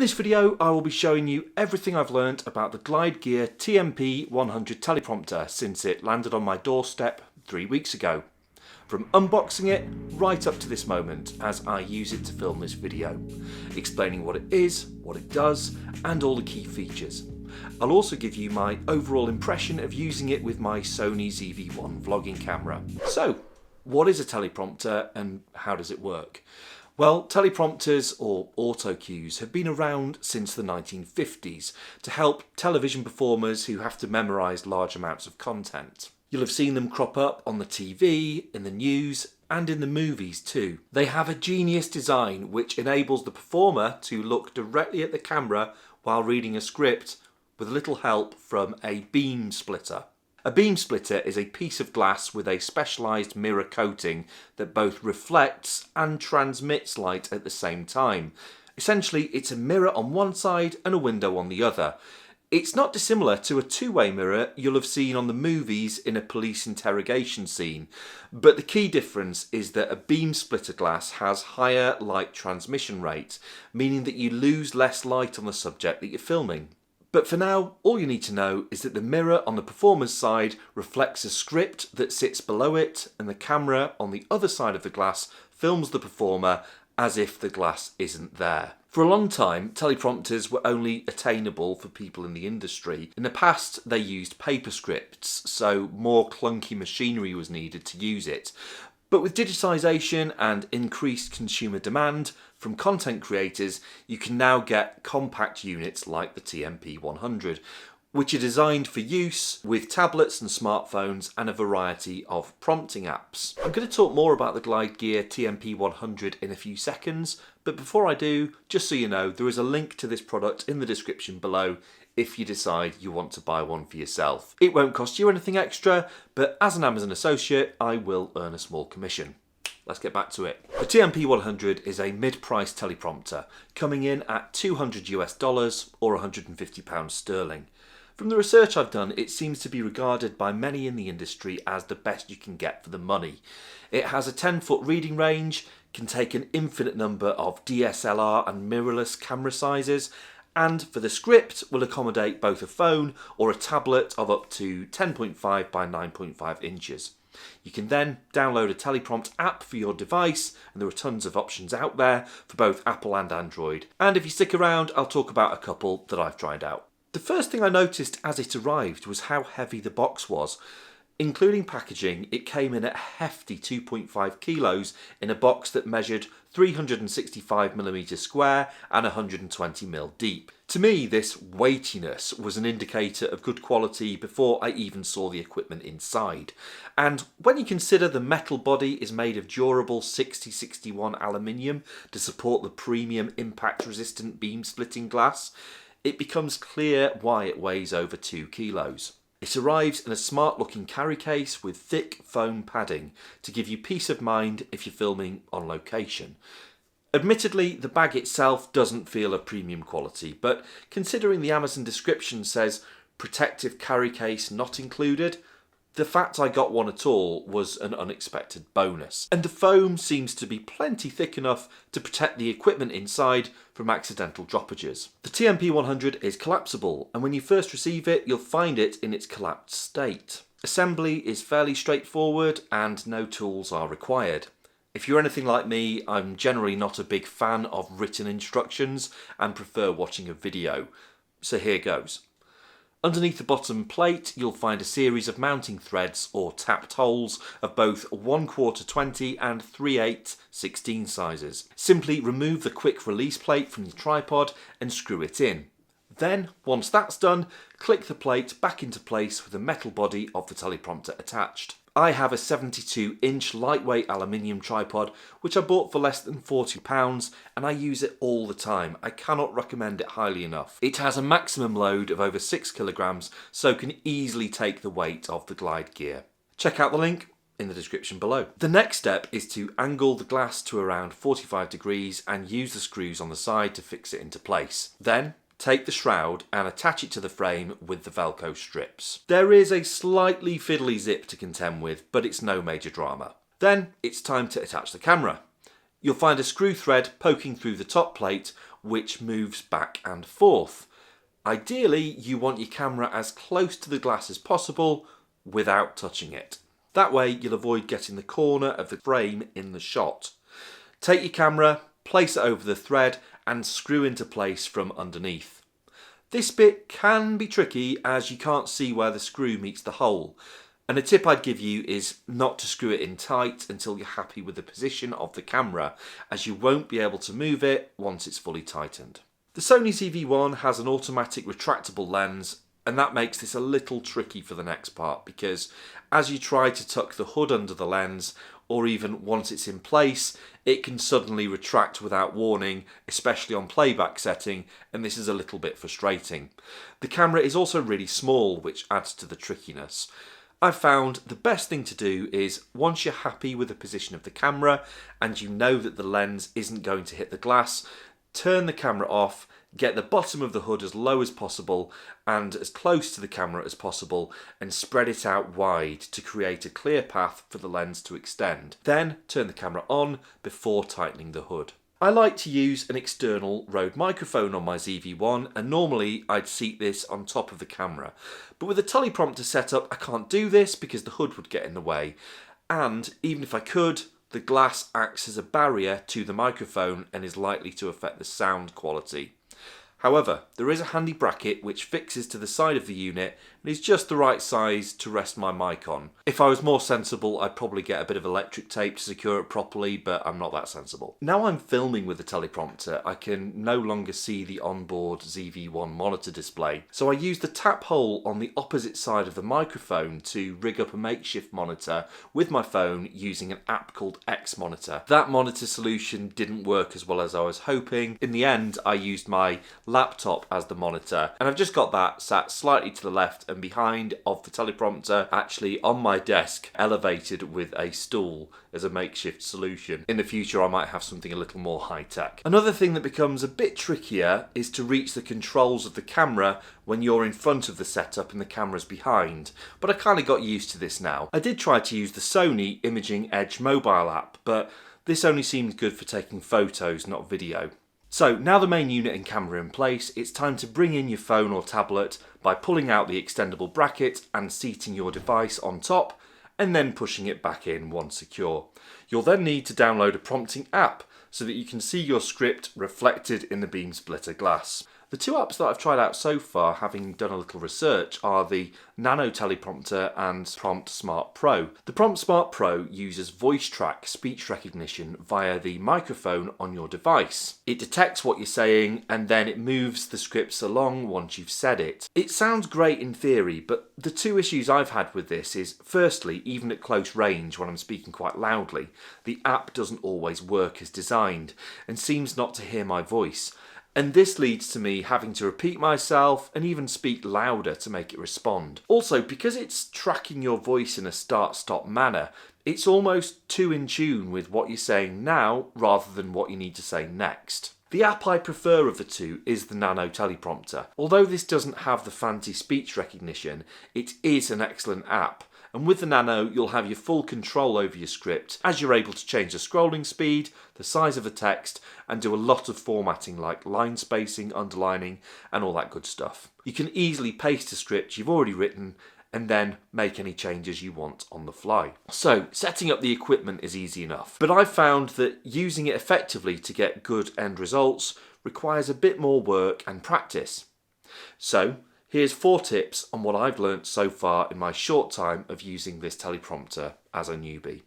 In this video I will be showing you everything I've learnt about the Glide Gear TMP100 teleprompter since it landed on my doorstep 3 weeks ago. From unboxing it right up to this moment as I use it to film this video, explaining what it is, what it does and all the key features. I'll also give you my overall impression of using it with my Sony ZV1 vlogging camera. So, what is a teleprompter and how does it work? Well, teleprompters or autocues have been around since the 1950s to help television performers who have to memorise large amounts of content. You'll have seen them crop up on the TV, in the news and in the movies too. They have a genius design which enables the performer to look directly at the camera while reading a script with a little help from a beam splitter. A beam splitter is a piece of glass with a specialised mirror coating that both reflects and transmits light at the same time. Essentially, it's a mirror on one side and a window on the other. It's not dissimilar to a two-way mirror you'll have seen on the movies in a police interrogation scene, but the key difference is that a beam splitter glass has higher light transmission rate, meaning that you lose less light on the subject that you're filming. But for now, all you need to know is that the mirror on the performer's side reflects a script that sits below it, and the camera on the other side of the glass films the performer as if the glass isn't there. For a long time, teleprompters were only attainable for people in the industry. In the past, they used paper scripts, so more clunky machinery was needed to use it. But with digitisation and increased consumer demand from content creators, you can now get compact units like the TMP100, which are designed for use with tablets and smartphones and a variety of prompting apps. I'm going to talk more about the Glide Gear TMP100 in a few seconds, but before I do, just so you know, there is a link to this product in the description below if you decide you want to buy one for yourself. It won't cost you anything extra, but as an Amazon associate, I will earn a small commission. Let's get back to it. The TMP100 is a mid-price teleprompter, coming in at $200 US or £150 sterling. From the research I've done, it seems to be regarded by many in the industry as the best you can get for the money. It has a 10-foot reading range, can take an infinite number of DSLR and mirrorless camera sizes, and for the script will accommodate both a phone or a tablet of up to 10.5 by 9.5 inches. You can then download a teleprompt app for your device, and there are tons of options out there for both Apple and Android. And if you stick around, I'll talk about a couple that I've tried out. The first thing I noticed as it arrived was how heavy the box was. Including packaging, it came in at a hefty 2.5 kilos in a box that measured 365mm square and 120mm deep. To me, this weightiness was an indicator of good quality before I even saw the equipment inside. And when you consider the metal body is made of durable 6061 aluminium to support the premium impact-resistant beam-splitting glass, it becomes clear why it weighs over 2 kilos. It arrives in a smart-looking carry case with thick foam padding to give you peace of mind if you're filming on location. Admittedly, the bag itself doesn't feel of premium quality, but considering the Amazon description says protective carry case not included, the fact I got one at all was an unexpected bonus. And the foam seems to be plenty thick enough to protect the equipment inside from accidental droppages. The TMP100 is collapsible, and when you first receive it, you'll find it in its collapsed state. Assembly is fairly straightforward and no tools are required. If you're anything like me, I'm generally not a big fan of written instructions and prefer watching a video. So here goes. Underneath the bottom plate, you'll find a series of mounting threads or tapped holes of both 1/4 20 and 3/8 16 sizes. Simply remove the quick release plate from your tripod and screw it in. Then, once that's done, click the plate back into place with the metal body of the teleprompter attached. I have a 72-inch lightweight aluminium tripod which I bought for less than £40 and I use it all the time. I cannot recommend it highly enough. It has a maximum load of over 6 kilograms, so can easily take the weight of the Glide Gear. Check out the link in the description below. The next step is to angle the glass to around 45 degrees and use the screws on the side to fix it into place. Then take the shroud and attach it to the frame with the Velcro strips. There is a slightly fiddly zip to contend with, but it's no major drama. Then it's time to attach the camera. You'll find a screw thread poking through the top plate which moves back and forth. Ideally, you want your camera as close to the glass as possible without touching it. That way you'll avoid getting the corner of the frame in the shot. Take your camera, place it over the thread and screw into place from underneath. This bit can be tricky as you can't see where the screw meets the hole, and a tip I'd give you is not to screw it in tight until you're happy with the position of the camera, as you won't be able to move it once it's fully tightened. The Sony ZV1 has an automatic retractable lens, and that makes this a little tricky for the next part, because as you try to tuck the hood under the lens, or even once it's in place, it can suddenly retract without warning, especially on playback setting, and this is a little bit frustrating. The camera is also really small, which adds to the trickiness. I've found the best thing to do is, once you're happy with the position of the camera and you know that the lens isn't going to hit the glass, turn the camera off, get the bottom of the hood as low as possible and as close to the camera as possible, and spread it out wide to create a clear path for the lens to extend. Then turn the camera on before tightening the hood. I like to use an external RØDE microphone on my ZV1, and normally I'd seat this on top of the camera. But with a teleprompter setup I can't do this because the hood would get in the way, and even if I could, the glass acts as a barrier to the microphone and is likely to affect the sound quality. However, there is a handy bracket which fixes to the side of the unit and is just the right size to rest my mic on. If I was more sensible, I'd probably get a bit of electric tape to secure it properly, but I'm not that sensible. Now I'm filming with the teleprompter, I can no longer see the onboard ZV1 monitor display, so I use the tap hole on the opposite side of the microphone to rig up a makeshift monitor with my phone using an app called X Monitor. That monitor solution didn't work as well as I was hoping. In the end, I used my laptop as the monitor, and I've just got that sat slightly to the left and behind of the teleprompter, actually on my desk, elevated with a stool as a makeshift solution. In the future I might have something a little more high-tech. Another thing that becomes a bit trickier is to reach the controls of the camera when you're in front of the setup and the camera's behind, but I kind of got used to this now. I did try to use the Sony Imaging Edge mobile app, but this only seemed good for taking photos, not video. So now the main unit and camera in place, it's time to bring in your phone or tablet by pulling out the extendable bracket and seating your device on top, and then pushing it back in once secure. You'll then need to download a prompting app so that you can see your script reflected in the beamsplitter glass. The two apps that I've tried out so far, having done a little research, are the Nano Teleprompter and Prompt Smart Pro. The Prompt Smart Pro uses voice track speech recognition via the microphone on your device. It detects what you're saying and then it moves the scripts along once you've said it. It sounds great in theory, but the two issues I've had with this is, firstly, even at close range when I'm speaking quite loudly, the app doesn't always work as designed and seems not to hear my voice. And this leads to me having to repeat myself and even speak louder to make it respond. Also, because it's tracking your voice in a start-stop manner, it's almost too in tune with what you're saying now rather than what you need to say next. The app I prefer of the two is the Nano Teleprompter. Although this doesn't have the fancy speech recognition, it is an excellent app. And with the Nano, you'll have your full control over your script, as you're able to change the scrolling speed, the size of the text, and do a lot of formatting like line spacing, underlining, and all that good stuff. You can easily paste a script you've already written and then make any changes you want on the fly. So, setting up the equipment is easy enough, but I've found that using it effectively to get good end results requires a bit more work and practice. So, here's 4 tips on what I've learnt so far in my short time of using this teleprompter as a newbie.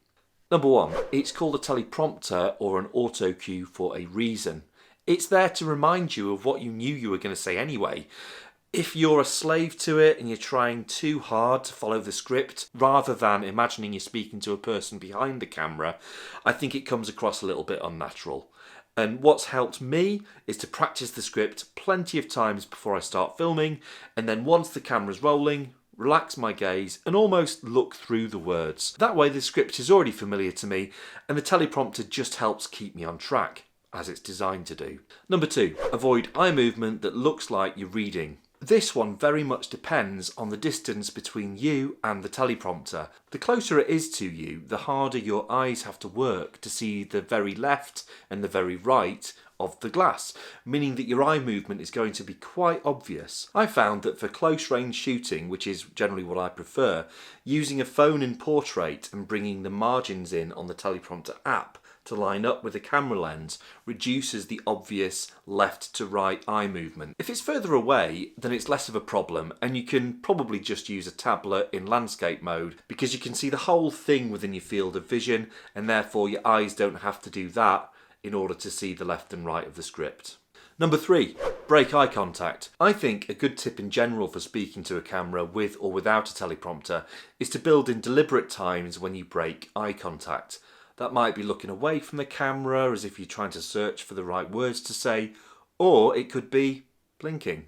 Number 1, it's called a teleprompter or an autocue for a reason. It's there to remind you of what you knew you were going to say anyway. If you're a slave to it and you're trying too hard to follow the script, rather than imagining you're speaking to a person behind the camera, I think it comes across a little bit unnatural. And what's helped me is to practice the script plenty of times before I start filming, and then once the camera's rolling, relax my gaze and almost look through the words. That way the script is already familiar to me and the teleprompter just helps keep me on track, as it's designed to do. Number 2, avoid eye movement that looks like you're reading. This one very much depends on the distance between you and the teleprompter. The closer it is to you, the harder your eyes have to work to see the very left and the very right of the glass, meaning that your eye movement is going to be quite obvious. I found that for close range shooting, which is generally what I prefer, using a phone in portrait and bringing the margins in on the teleprompter app to line up with the camera lens reduces the obvious left to right eye movement. If it's further away, then it's less of a problem, and you can probably just use a tablet in landscape mode because you can see the whole thing within your field of vision, and therefore your eyes don't have to do that in order to see the left and right of the script. Number 3, break eye contact. I think a good tip in general for speaking to a camera with or without a teleprompter is to build in deliberate times when you break eye contact. That might be looking away from the camera as if you're trying to search for the right words to say, or it could be blinking,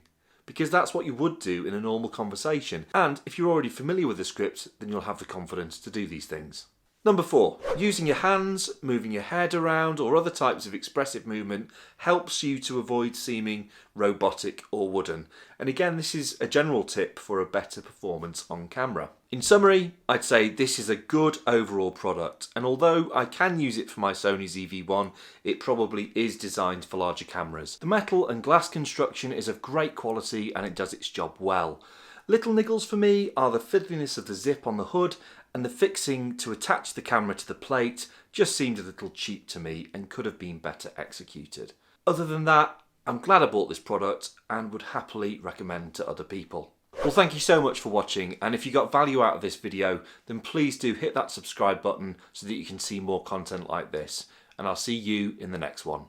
because that's what you would do in a normal conversation. And if you're already familiar with the script, then you'll have the confidence to do these things. Number 4, using your hands, moving your head around, or other types of expressive movement helps you to avoid seeming robotic or wooden. And again, this is a general tip for a better performance on camera. In summary, I'd say this is a good overall product, and although I can use it for my Sony ZV1, it probably is designed for larger cameras. The metal and glass construction is of great quality and it does its job well. Little niggles for me are the fiddliness of the zip on the hood, and the fixing to attach the camera to the plate just seemed a little cheap to me and could have been better executed. Other than that, I'm glad I bought this product and would happily recommend to other people. Well, thank you so much for watching, and if you got value out of this video, then please do hit that subscribe button so that you can see more content like this, and I'll see you in the next one.